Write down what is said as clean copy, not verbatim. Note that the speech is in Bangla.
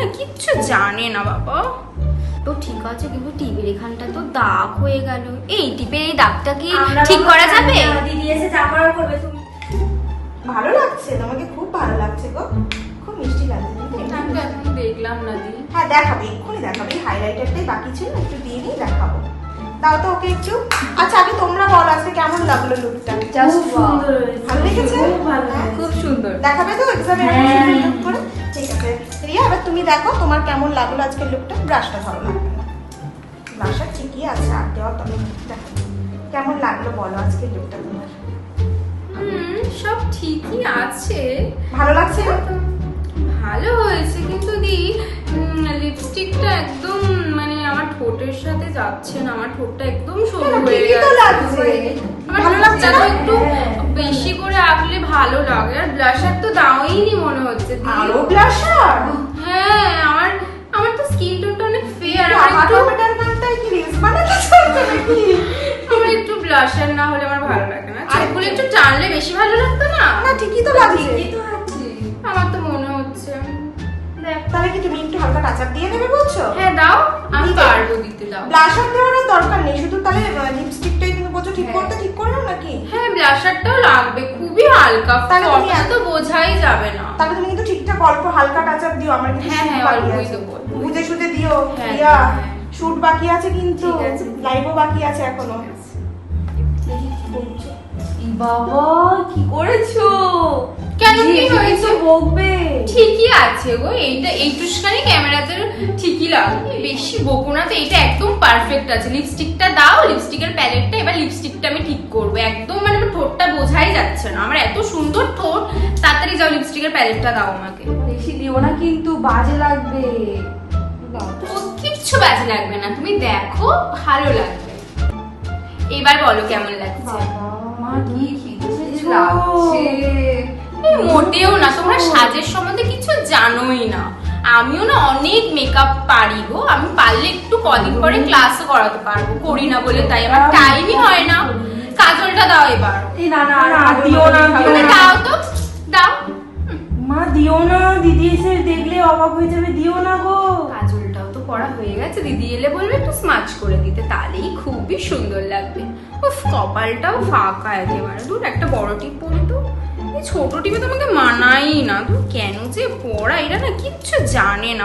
না কিচ্ছু জানে না বাবা। তো ঠিক আছে, কিন্তু টিপের এখানটা তো দাগ হয়ে গেল। এই টিপের এই দাগটা কি ঠিক করা যাবে? দিদি এসে যা করার করবে। তুমি ভালো লাগছে, তোমাকে খুব ভালো লাগছে গো, খুব মিষ্টি লাগছে। আমি তো এখন দেখলাম না দি। হ্যাঁ দেখাবো, এক্ষুনি দেখাবো। এই হাইলাইটারটাই বাকি ছিল, একটু দিয়ে নিয়ে দেখাবো। দাও তো ওকে একটু। আচ্ছা আগে তোমরা বলো আজকে কেমন লাগলো লুকটা? খুব সুন্দর হয়েছে। ভালো লেগেছে? খুব ভালো। হ্যাঁ? খুব সুন্দর। দেখাবে তো এক্সামে লুক করে? ঠিক আছে রিয়া, এবার তুমি দেখো তোমার কেমন লাগলো আজকের লুকটা। ব্রাশটা ধরো লাগবে না, ব্রাশটা ঠিকই আছে, আর দেওয়া তবে দেখো কেমন লাগলো বলো আজকের লুকটা তোমার? সব ঠিকই আছে। ভালো লাগছে না? ভালো হয়েছে, কিন্তু দি লিপস্টিকটা একদম মানে আমার ঠোঁটের সাথে যাচ্ছে না। আমার ঠোঁটটা একদম সরু হয়ে ঠিকই তো গেছে। লাগছে। আমার ভালো লাগছে ঠোঁটটা না? তো একটু বেশি করে আঁকলে ভালো লাগে। আর ব্লাশার তো দাওইনি মনে হচ্ছে দি। আরো ব্লাশার? হ্যাঁ, আমার আমার তো স্কিন টোনটা অনেক ফেয়ার। হাঁটার গানটাই কি রিলস বানাতে চাইছো নাকি? আমার একটু ব্লাশার না হলে আমার ভালো লাগে না। চোখগুলো একটু টানলে বেশি ভালো লাগতো না? না ঠিকই তো লাগছে। ঠিকই তো আছে। আমার তো মনে হচ্ছে। দেখ তাহলে কি তুমি একটু হালকা টাচ আপ দিয়ে নেবে বলছো? হ্যাঁ দাও, আমি ঠিক আছে। পারবো দিতে, দাও। ব্লাশার দেওয়ার দরকার নেই, শুধু তাহলে লিপস্টিকটাই তুমি বলছো ঠিক হ্যাঁ। করতে, ঠিক করে নাও নাকি? হ্যাঁ, ব্লাশারটাও লাগবে, খুবই হালকা। তাহলে তুমি ফটোতে তো বোঝাই যাবে না। তাহলে তুমি কিন্তু ঠিকঠাক অল্প হালকা টাচ আপ দিও, আমার কিন্তু হ্যাঁ, shoot হ্যাঁ, বাকি অল্পই আছে। দেবো। বুঝে শুধে দিও হ্যাঁ, রিয়া, হ্যাঁ। শুট বাকি আছে কিন্তু, ঠিক আছে। লাইভও বাকি আছে এখনো। বাবা কি করেছো? কেন, কি এসে হয়েছে? কিছু বকবে? ঠিকই আছে গো, এইটা এইটুখানি ক্যামেরাতে ঠিকই লাগবে, বেশি বকো না তো। এইটা একদম পারফেক্ট আছে। লিপস্টিকটা দাও, লিপস্টিকের প্যালেটটা। এবার লিপস্টিকটা আমি ঠিক করবো একদম। মানে আমার ঠোঁটটা বোঝাই যাচ্ছে না। আমার এত সুন্দর ঠোঁট। তাড়াতাড়ি যাও, লিপস্টিকের প্যালেটটা দাও আমাকে। বেশি দিও না কিন্তু, বাজে লাগবে। ও কিচ্ছু বাজে লাগবে না, তুমি দেখো, ভালো লাগবে। এবার বলো কেমন লাগছে। মা কি খিচে লাগছে। এই মোটেও না, তোমরা সাজের সম্বন্ধে কিছু জানোই না। আমিও না অনেক মেকআপ পারি গো। আমি পারলে একটু কদিন পরে ক্লাসও করাতে পারবো, করি না বলে তাই আমার টাইমই হয় না। কাজলটা দাও এবার। এই না না না, দিও না তুমি দাও তো, দাও। মা দিও না, দিদি এসে দেখলে অবাক হয়ে যাবে, দিও না গো। কাজলটাও তো পড়া হয়ে গেছে, দিদি এলে বলবে একটু স্মাচ করে দিতে, তাহলেই খুবই সুন্দর লাগবে। উফ, কপালটাও ফাঁকা একেবারে। দূর, একটা বড় টিপ পরি তো। এই ছোট টিপে তোমাকে মানাই না। তুমি কেন যে পড়া, এরা না কিচ্ছু জানে না।